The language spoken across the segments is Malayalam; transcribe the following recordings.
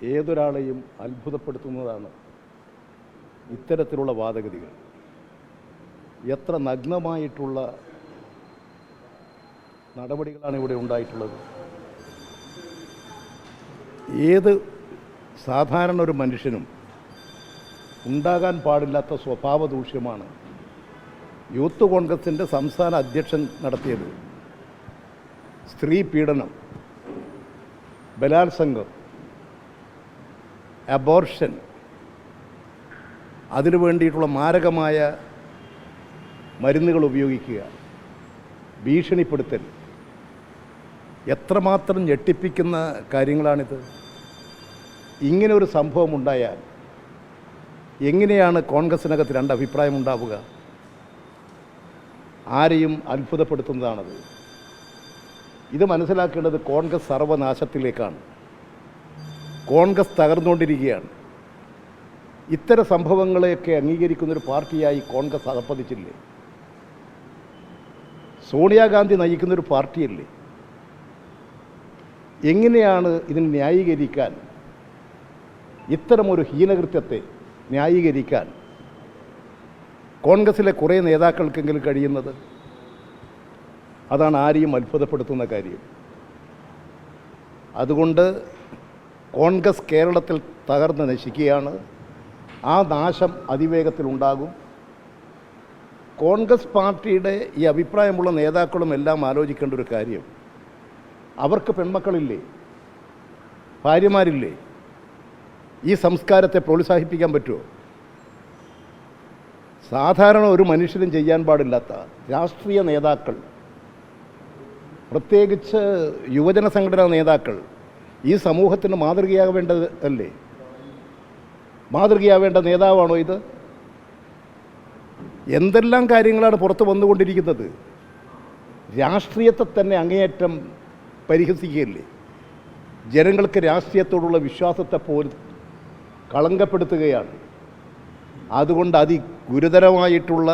ഏതൊരാളെയും അത്ഭുതപ്പെടുത്തുന്നതാണ് ഇത്തരത്തിലുള്ള വാദഗതികൾ. എത്ര നഗ്നമായിട്ടുള്ള നടപടികളാണ് ഇവിടെ ഉണ്ടായിട്ടുള്ളത്. ഏത് സാധാരണ ഒരു മനുഷ്യനും ഉണ്ടാകാൻ പാടില്ലാത്ത സ്വഭാവ ദൂഷ്യമാണ് യൂത്ത് കോൺഗ്രസിൻ്റെ സംസ്ഥാന അധ്യക്ഷൻ നടത്തിയത്. സ്ത്രീ പീഡനം, ബലാത്സംഗം, അബോർഷൻ, അതിനു വേണ്ടിയിട്ടുള്ള മാരകമായ മരുന്നുകൾ ഉപയോഗിക്കുക, ഭീഷണിപ്പെടുത്തൽ, എത്രമാത്രം ഞെട്ടിപ്പിക്കുന്ന കാര്യങ്ങളാണിത്. ഇങ്ങനെ ഒരു സംഭവം ഉണ്ടായാൽ എങ്ങനെയാണ് കോൺഗ്രസിനകത്ത് രണ്ട് അഭിപ്രായം ഉണ്ടാവുക? ആരെയും അത്ഭുതപ്പെടുത്തുന്നതാണത്. ഇത് മനസ്സിലാക്കേണ്ടത് കോൺഗ്രസ് സർവനാശത്തിലേക്കാണ്. കോൺഗ്രസ് തകർന്നുകൊണ്ടിരിക്കുകയാണ്. ഇത്തരം സംഭവങ്ങളെയൊക്കെ അംഗീകരിക്കുന്നൊരു പാർട്ടിയായി കോൺഗ്രസ് അധപ്പതിച്ചില്ലേ? സോണിയാഗാന്ധി നയിക്കുന്നൊരു പാർട്ടിയല്ലേ? എങ്ങനെയാണ് ഇതിന് ന്യായീകരിക്കാൻ, ഇത്തരമൊരു ഹീനകൃത്യത്തെ ന്യായീകരിക്കാൻ കോൺഗ്രസിലെ കുറേ നേതാക്കൾക്കെങ്കിലും കഴിയുന്നത്? അതാണ് ആരെയും അത്ഭുതപ്പെടുത്തുന്ന കാര്യം. അതുകൊണ്ട് കോൺഗ്രസ് കേരളത്തിൽ തകർന്ന് നശിക്കുകയാണ്. ആ നാശം അതിവേഗത്തിലുണ്ടാകും. കോൺഗ്രസ് പാർട്ടിയുടെ ഈ അഭിപ്രായമുള്ള നേതാക്കളും എല്ലാം ആലോചിക്കേണ്ട ഒരു കാര്യം, അവർക്ക് പെൺമക്കളില്ലേ? ഭാര്യമാരില്ലേ? ഈ സംസ്കാരത്തെ പ്രോത്സാഹിപ്പിക്കാൻ പറ്റുമോ? സാധാരണ ഒരു മനുഷ്യനും ചെയ്യാൻ പാടില്ലാത്ത രാഷ്ട്രീയ നേതാക്കൾ, പ്രത്യേകിച്ച് യുവജന സംഘടനാ നേതാക്കൾ ഈ സമൂഹത്തിന് മാതൃകയാവേണ്ടത് അല്ലേ? മാതൃകയാവേണ്ട നേതാവാണോ ഇത്? എന്തെല്ലാം കാര്യങ്ങളാണ് പുറത്ത് വന്നുകൊണ്ടിരിക്കുന്നത്. രാഷ്ട്രീയത്തെ തന്നെ അങ്ങേയറ്റം പരിഹസിക്കുകയല്ലേ? ജനങ്ങൾക്ക് രാഷ്ട്രീയത്തോടുള്ള വിശ്വാസത്തെ പോലും കളങ്കപ്പെടുത്തുകയാണ്. അതുകൊണ്ട് അതിഗുരുതരമായിട്ടുള്ള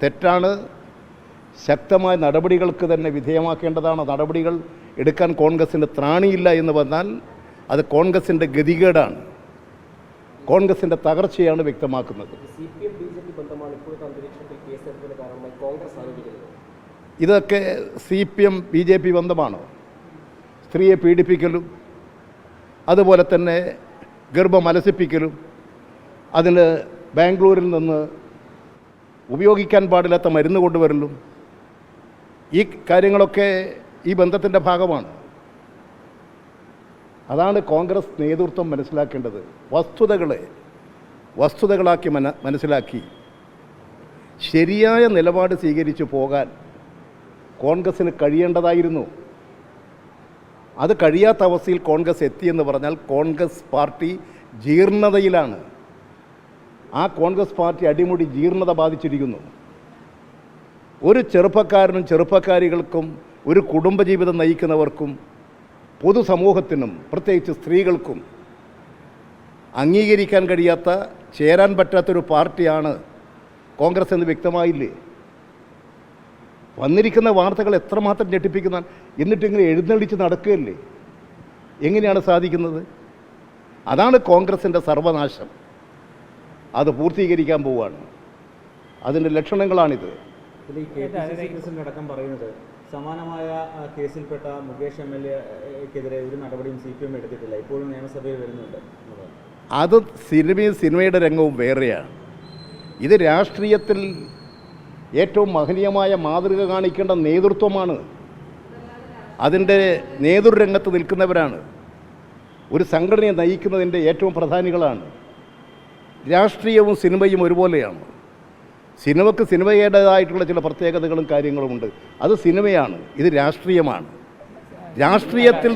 തെറ്റാണ്. ശക്തമായ നടപടികൾക്ക് തന്നെ വിധേയമാക്കേണ്ടതാണ്. നടപടികൾ എടുക്കാൻ കോൺഗ്രസിന് ത്രാണിയില്ല എന്ന് വന്നാൽ അത് കോൺഗ്രസിൻ്റെ ഗതികേടാണ്, കോൺഗ്രസിൻ്റെ തകർച്ചയാണ് വ്യക്തമാക്കുന്നത്. ഇതൊക്കെ CPM BJP ബന്ധമാണോ? സ്ത്രീയെ പീഡിപ്പിക്കലും അതുപോലെ തന്നെ ഗർഭം അലസിപ്പിക്കലും അതിന് ബാംഗ്ലൂരിൽ നിന്ന് ഉപയോഗിക്കാൻ പാടില്ലാത്ത മരുന്ന് കൊണ്ടുവരലും, ഈ കാര്യങ്ങളൊക്കെ ഈ ബന്ധത്തിൻ്റെ ഭാഗമാണ്. അതാണ് കോൺഗ്രസ് നേതൃത്വം മനസ്സിലാക്കേണ്ടത്. വസ്തുതകളാക്കി മനസ്സിലാക്കി ശരിയായ നിലപാട് സ്വീകരിച്ചു പോകാൻ കോൺഗ്രസ്സിന് കഴിയേണ്ടതായിരുന്നു. അത് കഴിയാത്ത അവസ്ഥയിൽ കോൺഗ്രസ് എത്തിയെന്ന് പറഞ്ഞാൽ കോൺഗ്രസ് പാർട്ടി ജീർണതയിലാണ്. ആ കോൺഗ്രസ് പാർട്ടി അടിമുടി ജീർണത ബാധിച്ചിരിക്കുന്നു. ഒരു ചെറുപ്പക്കാരനും ചെറുപ്പക്കാരികൾക്കും ഒരു കുടുംബജീവിതം നയിക്കുന്നവർക്കും പൊതുസമൂഹത്തിനും പ്രത്യേകിച്ച് സ്ത്രീകൾക്കും അംഗീകരിക്കാൻ കഴിയാത്ത, ചേരാൻ പറ്റാത്തൊരു പാർട്ടിയാണ് കോൺഗ്രസ് എന്ന് വ്യക്തമായില്ലേ? വന്നിരിക്കുന്ന വാർത്തകൾ എത്രമാത്രം ഞെട്ടിപ്പിക്കുന്ന, എന്നിട്ടിങ്ങനെ എഴുന്നള്ളിച്ച് നടക്കുകയല്ലേ? എങ്ങനെയാണ് സാധിക്കുന്നത്? അതാണ് കോൺഗ്രസിൻ്റെ സർവനാശം. അത് പൂർത്തീകരിക്കാൻ പോവുകയാണ്. അതിൻ്റെ ലക്ഷണങ്ങളാണിത്. അടക്കം പറയുന്നത് സമാനമായ കേസിൽപ്പെട്ട മുകേഷ് MLA-ക്കെതിരെ ഒരു നടപടിയും CPM എടുത്തിട്ടില്ല, ഇപ്പോഴും നിയമസഭയിൽ വരുന്നുണ്ട്. അത് സിനിമയുടെ രംഗവും വേറെയാണ്. ഇത് രാഷ്ട്രീയത്തിൽ ഏറ്റവും മഹനീയമായ മാതൃക കാണിക്കേണ്ട നേതൃത്വമാണ്. അതിൻ്റെ നേതൃരംഗത്ത് നിൽക്കുന്നവരാണ്. ഒരു സംഘടനയെ നയിക്കുന്നതിൻ്റെ ഏറ്റവും പ്രധാനികളാണ്. രാഷ്ട്രീയവും സിനിമയും ഒരുപോലെയാണ്. സിനിമയ്ക്ക് സിനിമയുടേതായിട്ടുള്ള ചില പ്രത്യേകതകളും കാര്യങ്ങളുമുണ്ട്. അത് സിനിമയാണ്, ഇത് രാഷ്ട്രീയമാണ്. രാഷ്ട്രീയത്തിൽ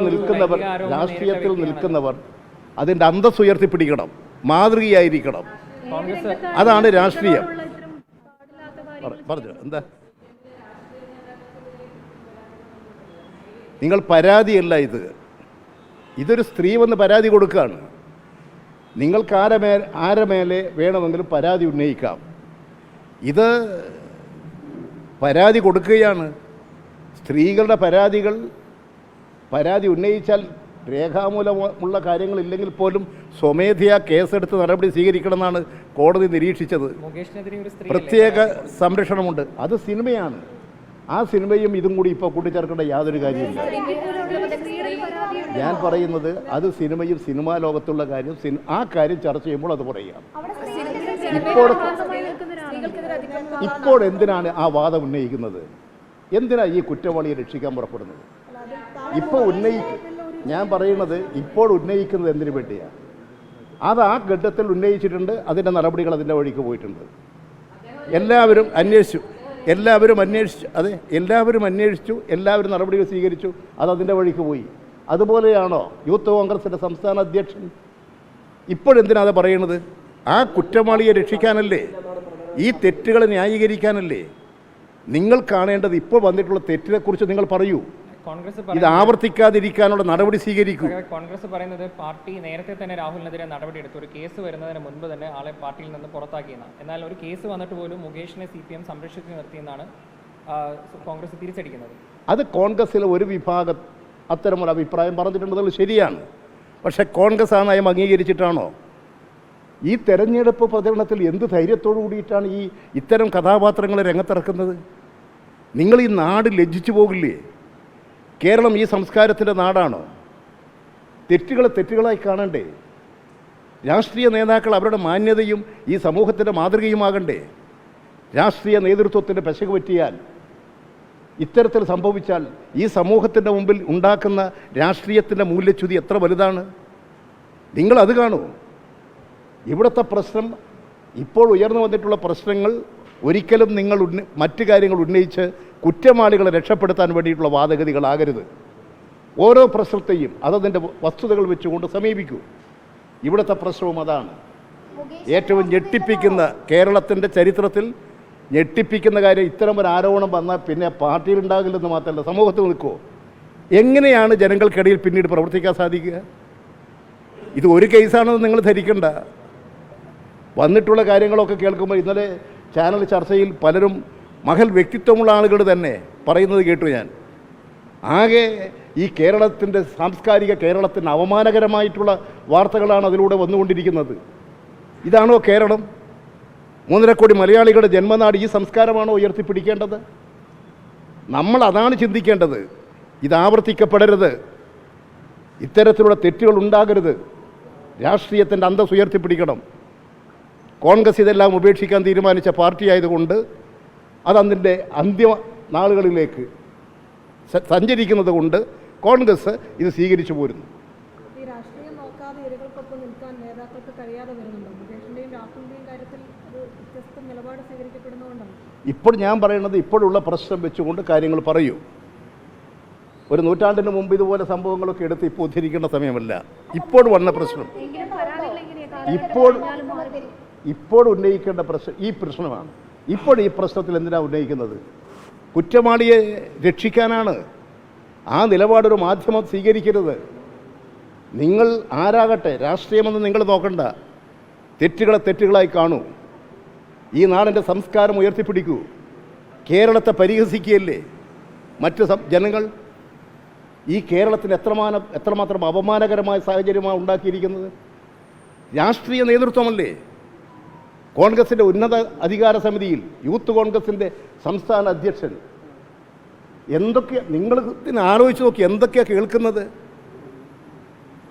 നിൽക്കുന്നവർ അതിൻ്റെ അന്തസ്സ് ഉയർത്തിപ്പിടിക്കണം, മാതൃകയായിരിക്കണം. അതാണ് രാഷ്ട്രീയം. പറഞ്ഞു എന്താ? നിങ്ങൾ പരാതിയല്ല ഇത്. ഇതൊരു സ്ത്രീ വന്ന് പരാതി കൊടുക്കുകയാണ്. നിങ്ങൾക്ക് ആരെ മേലെ വേണമെങ്കിലും പരാതി ഉന്നയിക്കാം. ഇത് പരാതി കൊടുക്കുകയാണ്. സ്ത്രീകളുടെ പരാതി ഉന്നയിച്ചാൽ രേഖാമൂലമുള്ള കാര്യങ്ങളില്ലെങ്കിൽ പോലും സ്വമേധയാ കേസെടുത്ത് നടപടി സ്വീകരിക്കണമെന്നാണ് കോടതി നിരീക്ഷിച്ചത്. പ്രത്യേക സംരക്ഷണമുണ്ട്. അത് സിനിമയാണ്. ആ സിനിമയും ഇതും കൂടി ഇപ്പോൾ കൂട്ടിച്ചേർക്കേണ്ട യാതൊരു കാര്യമില്ല. ഞാൻ പറയുന്നത് അത് സിനിമയും സിനിമാ ലോകത്തുള്ള കാര്യം ആ കാര്യം ചർച്ച ചെയ്യുമ്പോൾ അത് പറയാം. ഇപ്പോൾ എന്തിനാണ് ആ വാദം ഉന്നയിക്കുന്നത്? എന്തിനാ ഈ കുറ്റവാളിയെ രക്ഷിക്കാൻ പുറപ്പെടുന്നത്? ഞാൻ പറയുന്നത് ഇപ്പോൾ ഉന്നയിക്കുന്നത് എന്തിനു വേണ്ടിയാണ്? അത് ആ ഘട്ടത്തിൽ ഉന്നയിച്ചിട്ടുണ്ട്. അതിൻ്റെ നടപടികൾ അതിൻ്റെ വഴിക്ക് പോയിട്ടുണ്ട്. എല്ലാവരും അന്വേഷിച്ചു. എല്ലാവരും നടപടികൾ സ്വീകരിച്ചു. അത് അതിൻ്റെ വഴിക്ക് പോയി. അതുപോലെയാണോ യൂത്ത് കോൺഗ്രസിൻ്റെ സംസ്ഥാന അധ്യക്ഷൻ? ഇപ്പോഴെന്തിനാ അത് പറയുന്നത്? ആ കുറ്റവാളിയെ രക്ഷിക്കാനല്ലേ, ഈ തെറ്റുകളെ ന്യായീകരിക്കാനല്ലേ? നിങ്ങൾ കാണേണ്ടത് ഇപ്പോൾ വന്നിട്ടുള്ള തെറ്റിനെക്കുറിച്ച് നിങ്ങൾ പറയൂ. ഇത് ആവർത്തിക്കാതിരിക്കാനുള്ള നടപടി സ്വീകരിക്കൂ. കോൺഗ്രസ് പറയുന്നത് പാർട്ടി നേരത്തെ തന്നെ രാഹുലിനെതിരെ നടപടിയെടുത്തു. ഒരു കേസ് വരുന്നതിന് മുൻപ് തന്നെ ആളെ പാർട്ടിയിൽ നിന്ന് പുറത്താക്കിയെന്നാണ്. എന്നാൽ ഒരു കേസ് വന്നിട്ട് പോലും മുകേഷിനെ CPM സംരക്ഷിച്ചു നിർത്തിയെന്നാണ് കോൺഗ്രസ് തിരിച്ചടിക്കുന്നത്. അത് കോൺഗ്രസിലെ ഒരു വിഭാഗം അത്തരമൊരു അഭിപ്രായം പറഞ്ഞിട്ടുണ്ടെന്നത് ശരിയാണ്. പക്ഷേ കോൺഗ്രസ് ആ നയം അംഗീകരിച്ചിട്ടാണോ? ഈ തെരഞ്ഞെടുപ്പ് പ്രചരണത്തിൽ എന്ത് ധൈര്യത്തോടു കൂടിയിട്ടാണ് ഇത്തരം കഥാപാത്രങ്ങളെ രംഗത്തിറക്കുന്നത്? നിങ്ങൾ ഈ നാട് ലജ്ജിച്ചു പോകില്ലേ? കേരളം ഈ സംസ്കാരത്തിൻ്റെ നാടാണോ? തെറ്റുകളെ തെറ്റുകളായി കാണണ്ടേ? രാഷ്ട്രീയ നേതാക്കൾ അവരുടെ മാന്യതയും ഈ സമൂഹത്തിൻ്റെ മാതൃകയുമാകണ്ടേ? രാഷ്ട്രീയ നേതൃത്വത്തിൻ്റെ പെശക് പറ്റിയാൽ, ഇത്തരത്തിൽ സംഭവിച്ചാൽ ഈ സമൂഹത്തിൻ്റെ മുമ്പിൽ ഉണ്ടാക്കുന്ന രാഷ്ട്രീയത്തിൻ്റെ മൂല്യച്യുതി എത്ര വലുതാണ്? നിങ്ങളത് കാണൂ. ഇവിടുത്തെ പ്രശ്നം, ഇപ്പോൾ ഉയർന്നു വന്നിട്ടുള്ള പ്രശ്നങ്ങൾ ഒരിക്കലും നിങ്ങൾ മറ്റു കാര്യങ്ങൾ ഉന്നയിച്ച് കുറ്റവാളികളെ രക്ഷപ്പെടുത്താൻ വേണ്ടിയിട്ടുള്ള വാദഗതികളാകരുത്. ഓരോ പ്രശ്നത്തെയും അതതിൻ്റെ വസ്തുതകൾ വെച്ചുകൊണ്ട് സമീപിക്കൂ. ഇവിടുത്തെ പ്രശ്നവും അതാണ്. ഏറ്റവും ഞെട്ടിപ്പിക്കുന്ന, കേരളത്തിൻ്റെ ചരിത്രത്തിൽ ഞെട്ടിപ്പിക്കുന്ന കാര്യം, ഇത്തരം ഒരു ആരോപണം വന്നാൽ പിന്നെ പാർട്ടിയിൽ ഉണ്ടാകില്ലെന്ന് മാത്രമല്ല സമൂഹത്തിൽ നിൽക്കുമോ? എങ്ങനെയാണ് ജനങ്ങൾക്കിടയിൽ പിന്നീട് പ്രവർത്തിക്കാൻ സാധിക്കുക? ഇത് ഒരു കേസാണെന്ന് നിങ്ങൾ ധരിക്കണ്ട. വന്നിട്ടുള്ള കാര്യങ്ങളൊക്കെ കേൾക്കുമ്പോൾ ഇന്നലെ ചാനൽ ചർച്ചയിൽ പലരും മഹൽ വ്യക്തിത്വമുള്ള ആളുകൾ തന്നെ പറയുന്നത് കേട്ടു ഞാൻ. ആകെ ഈ കേരളത്തിൻ്റെ സാംസ്കാരിക കേരളത്തിന് അപമാനകരമായിട്ടുള്ള വാർത്തകളാണ് അതിലൂടെ വന്നുകൊണ്ടിരിക്കുന്നത്. ഇതാണോ കേരളം? 3.5 കോടി മലയാളികളുടെ ജന്മനാട് ഈ സംസ്കാരമാണോ ഉയർത്തിപ്പിടിക്കേണ്ടത്? നമ്മൾ അതാണ് ചിന്തിക്കേണ്ടത്. ഇത് ആവർത്തിക്കപ്പെടരുത്. ഇത്തരത്തിലുള്ള തെറ്റുകൾ ഉണ്ടാകരുത്. രാഷ്ട്രീയത്തിൻ്റെ അന്തസ്സ് ഉയർത്തിപ്പിടിക്കണം. കോൺഗ്രസ് ഇതെല്ലാം ഉപേക്ഷിക്കാൻ തീരുമാനിച്ച പാർട്ടി ആയതുകൊണ്ട് അതതിൻ്റെ അന്തിമ നാളുകളിലേക്ക് സഞ്ചരിക്കുന്നത് കൊണ്ട് കോൺഗ്രസ് ഇത് സ്വീകരിച്ചു പോരുന്നു. ഇപ്പോൾ ഞാൻ പറയുന്നത് ഇപ്പോഴുള്ള പ്രശ്നം വെച്ചുകൊണ്ട് കാര്യങ്ങൾ പറയൂ. ഒരു നൂറ്റാണ്ടിന് മുമ്പ് ഇതുപോലെ സംഭവങ്ങളൊക്കെ എടുത്ത് ഇപ്പോൾ ഉദ്ധരിക്കേണ്ട സമയമല്ല. ഇപ്പോൾ വന്ന പ്രശ്നം, ഇപ്പോൾ ഉന്നയിക്കേണ്ട പ്രശ്നം ഈ പ്രശ്നമാണ്. ഇപ്പോൾ ഈ പ്രശ്നത്തിൽ എന്തിനാണ് ഉന്നയിക്കുന്നത്? കുറ്റവാളിയെ രക്ഷിക്കാനാണ്. ആ നിലപാടൊരു മാധ്യമം സ്വീകരിക്കരുത്. നിങ്ങൾ ആരാകട്ടെ, രാഷ്ട്രീയമെന്ന് നിങ്ങൾ നോക്കണ്ട. തെറ്റുകളെ തെറ്റുകളായി കാണൂ. ഈ നാടിൻ്റെ സംസ്കാരം ഉയർത്തിപ്പിടിക്കൂ. കേരളത്തെ പരിഹസിക്കുകയല്ലേ മറ്റ് ജനങ്ങൾ? ഈ കേരളത്തിന് എത്രമാത്രം അപമാനകരമായ സാഹചര്യമാണ് ഉണ്ടാക്കിയിരിക്കുന്നത്. രാഷ്ട്രീയ നേതൃത്വമല്ലേ? കോൺഗ്രസിൻ്റെ ഉന്നത അധികാര സമിതിയിൽ യൂത്ത് കോൺഗ്രസിൻ്റെ സംസ്ഥാന അധ്യക്ഷൻ നിങ്ങൾ ആലോചിച്ച് നോക്കി എന്തൊക്കെയാണ് കേൾക്കുന്നത്?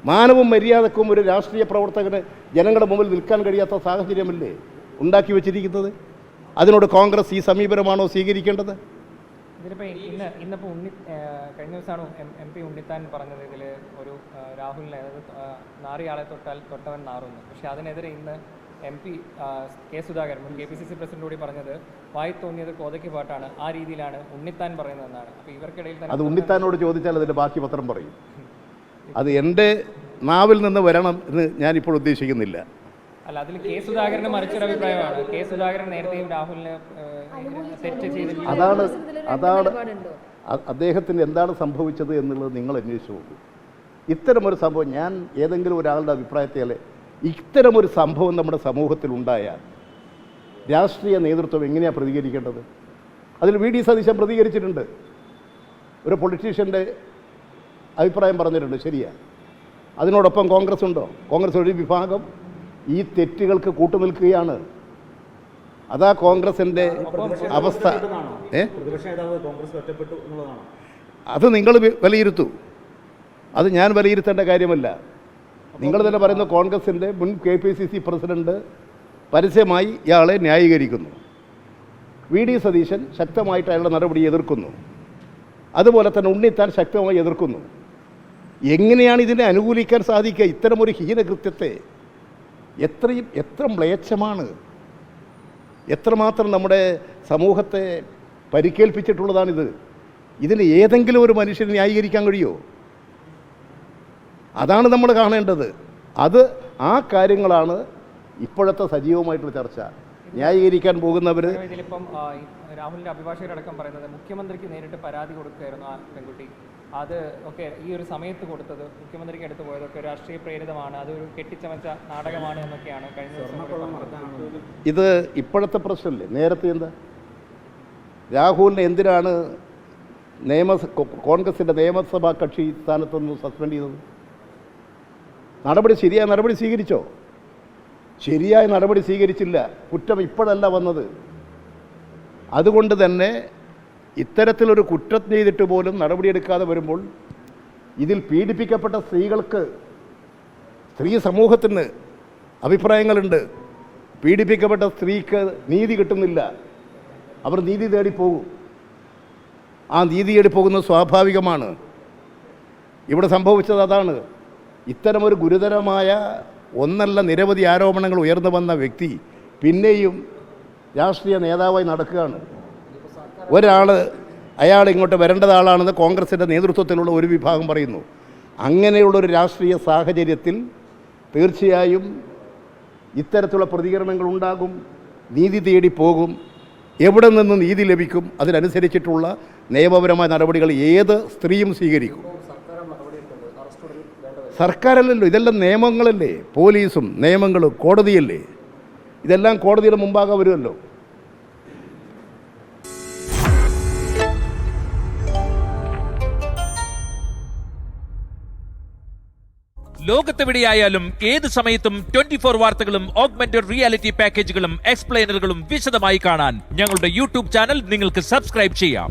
മാനവും മര്യാദക്കും ഒരു രാഷ്ട്രീയ പ്രവർത്തകന് ജനങ്ങളുടെ മുമ്പിൽ നിൽക്കാൻ കഴിയാത്ത സാഹചര്യമല്ലേ ഉണ്ടാക്കി വച്ചിരിക്കുന്നത്? അതിനോട് കോൺഗ്രസ് ഈ സമീപനമാണോ സ്വീകരിക്കേണ്ടത്? ഇതിലിപ്പോൾ ഇന്നിപ്പോൾ കഴിഞ്ഞ ദിവസമാണ് MP ഉണ്ണിത്താൻ പറഞ്ഞത്, ഇതിൽ ഒരു രാഹുലിനെ, അതായത് നാറിയാളെ തൊട്ടവൻ നാറുന്നു. പക്ഷേ അതിനെതിരെ ഇന്ന് MP കെ സുധാകരൻ, മുൻ KPCC പ്രസിഡന്റ് കൂടി പറഞ്ഞത് വായി തോന്നിയത് കോതയ്ക്ക് പാട്ടാണ്, ആ രീതിയിലാണ് ഉണ്ണിത്താൻ പറയുന്നതെന്നാണ്. അപ്പോൾ ഇവർക്കിടയിൽ തന്നെ അത് ഉണ്ണിത്താനോട് ചോദിച്ചാൽ അതിൻ്റെ ബാക്കി പത്രം പറയും. അത് എൻ്റെ നാവിൽ നിന്ന് വരണം എന്ന് ഞാനിപ്പോൾ ഉദ്ദേശിക്കുന്നില്ല. അല്ല, അതിൽ കെ സുധാകരന് മറിച്ചൊരു അഭിപ്രായമാണ്. കെ സുധാകരൻ നേരത്തെയും രാഹുലിന് തെറ്റ് ചെയ്തിട്ടുണ്ട്. അതാണ് അദ്ദേഹത്തിന് എന്താണ് സംഭവിച്ചത് എന്നുള്ളത് നിങ്ങൾ അന്വേഷിച്ചു നോക്കൂ. ഇത്തരമൊരു സംഭവം, ഞാൻ ഏതെങ്കിലും ഒരാളുടെ അഭിപ്രായത്തിൽ ഇത്തരമൊരു സംഭവം നമ്മുടെ സമൂഹത്തിൽ ഉണ്ടായാൽ രാഷ്ട്രീയ നേതൃത്വം എങ്ങനെയാണ് പ്രതികരിക്കേണ്ടത്? അതിൽ VD സതീശൻ പ്രതികരിച്ചിട്ടുണ്ട്. ഒരു പൊളിറ്റീഷ്യൻ്റെ അഭിപ്രായം പറഞ്ഞിട്ടുണ്ട്, ശരിയാണ്. അതിനോടൊപ്പം കോൺഗ്രസ് ഉണ്ടോ? കോൺഗ്രസ് ഒരു വിഭാഗം ഈ തെറ്റുകൾക്ക് കൂട്ടുനിൽക്കുകയാണ്. അതാ കോൺഗ്രസിൻ്റെ അവസ്ഥ. പ്രതിപക്ഷ നേതാവ് കോൺഗ്രസ് ഒറ്റപ്പെട്ടു എന്നുള്ളതാണോ? അത് നിങ്ങൾ വിലയിരുത്തൂ, അത് ഞാൻ വിലയിരുത്തേണ്ട കാര്യമല്ല. നിങ്ങൾ തന്നെ പറയുന്ന കോൺഗ്രസിൻ്റെ മുൻ KPCC പ്രസിഡന്റ് പരസ്യമായി ഇയാളെ ന്യായീകരിക്കുന്നു. VD സതീശൻ ശക്തമായിട്ട് അയാളുടെ നടപടി എതിർക്കുന്നു. അതുപോലെ തന്നെ ഉണ്ണിത്താൻ ശക്തമായി എതിർക്കുന്നു. എങ്ങനെയാണ് ഇതിനെ അനുകൂലിക്കാൻ സാധിക്കുക? ഇത്തരമൊരു ഹീനകൃത്യത്തെ എത്ര മ്ലേച്ഛമാണ്, എത്രമാത്രം നമ്മുടെ സമൂഹത്തെ പരിക്കേൽപ്പിച്ചിട്ടുള്ളതാണിത്. ഇതിന് ഏതെങ്കിലും ഒരു മനുഷ്യന് ന്യായീകരിക്കാൻ കഴിയുമോ? അതാണ് നമ്മൾ കാണേണ്ടത്. ആ കാര്യങ്ങളാണ് ഇപ്പോഴത്തെ സജീവമായിട്ടുള്ള ചർച്ച. ന്യായീകരിക്കാൻ പോകുന്നവർ ഇതിലിപ്പം രാഹുലിൻ്റെ അഭിഭാഷകരടക്കം പറയുന്നത് മുഖ്യമന്ത്രിക്ക് നേരിട്ട് പരാതി കൊടുക്കുകയായിരുന്നു ആ പെൺകുട്ടി. അത് ഒക്കെ ഈ ഒരു സമയത്ത് കൊടുത്തത് മുഖ്യമന്ത്രിക്ക് എടുത്തു പോയതൊക്കെ രാഷ്ട്രീയ പ്രേരിതമാണ്, അതൊരു കെട്ടിച്ചമച്ച നാടകമാണ് എന്നൊക്കെയാണ് കഴിഞ്ഞ ദിവസം. ഇത് ഇപ്പോഴത്തെ പ്രശ്നമല്ലേ? നേരത്തെ എന്താ രാഹുലിനെ എന്തിനാണ് കോൺഗ്രസിൻ്റെ നിയമസഭാ കക്ഷി സ്ഥാനത്തുനിന്ന് സസ്പെൻഡ് ചെയ്തത്? ശരിയായ നടപടി സ്വീകരിച്ചോ? ശരിയായ നടപടി സ്വീകരിച്ചില്ല. കുറ്റം ഇപ്പോഴല്ല വന്നത്. അതുകൊണ്ട് തന്നെ ഇത്തരത്തിലൊരു കുറ്റം ചെയ്തിട്ട് പോലും നടപടിയെടുക്കാതെ വരുമ്പോൾ ഇതിൽ പീഡിപ്പിക്കപ്പെട്ട സ്ത്രീ സമൂഹത്തിന് അഭിപ്രായങ്ങളുണ്ട്. പീഡിപ്പിക്കപ്പെട്ട സ്ത്രീക്ക് നീതി കിട്ടുന്നില്ല, അവർ നീതി തേടിപ്പോകും. ആ നീതി തേടി പോകുന്നത് സ്വാഭാവികമാണ്. ഇവിടെ സംഭവിച്ചത് അതാണ്. ഇത്തരമൊരു ഗുരുതരമായ ഒന്നല്ല നിരവധി ആരോപണങ്ങൾ ഉയർന്നു വന്ന വ്യക്തി പിന്നെയും രാഷ്ട്രീയ നേതാവായി നടക്കുകയാണ്. അയാൾ ഇങ്ങോട്ട് വരേണ്ടത് ആളാണെന്ന് കോൺഗ്രസിൻ്റെ നേതൃത്വത്തിലുള്ള ഒരു വിഭാഗം പറയുന്നു. അങ്ങനെയുള്ളൊരു രാഷ്ട്രീയ സാഹചര്യത്തിൽ തീർച്ചയായും ഇത്തരത്തിലുള്ള പ്രതികരണങ്ങൾ ഉണ്ടാകും, നീതി തേടി പോകും. എവിടെ നിന്ന് നീതി ലഭിക്കും അതിനനുസരിച്ചിട്ടുള്ള നിയമപരമായ നടപടികൾ ഏത് സ്ത്രീയും സ്വീകരിക്കും. സർക്കാരല്ലല്ലോ, ഇതെല്ലാം നിയമങ്ങളല്ലേ. പോലീസും നിയമങ്ങളും കോടതിയല്ലേ. ഇതെല്ലാം കോടതിയുടെ മുമ്പാകെ വരുമല്ലോ. ലോകത്തെവിടെയായാലും ഏത് സമയത്തും 24 വാർത്തകളും ഓഗ്മെന്റഡ് റിയാലിറ്റി പാക്കേജുകളും എക്സ്പ്ലെയിനറുകളും വിശദമായി കാണാൻ ഞങ്ങളുടെ YouTube ചാനൽ നിങ്ങൾക്ക് സബ്സ്ക്രൈബ് ചെയ്യാം.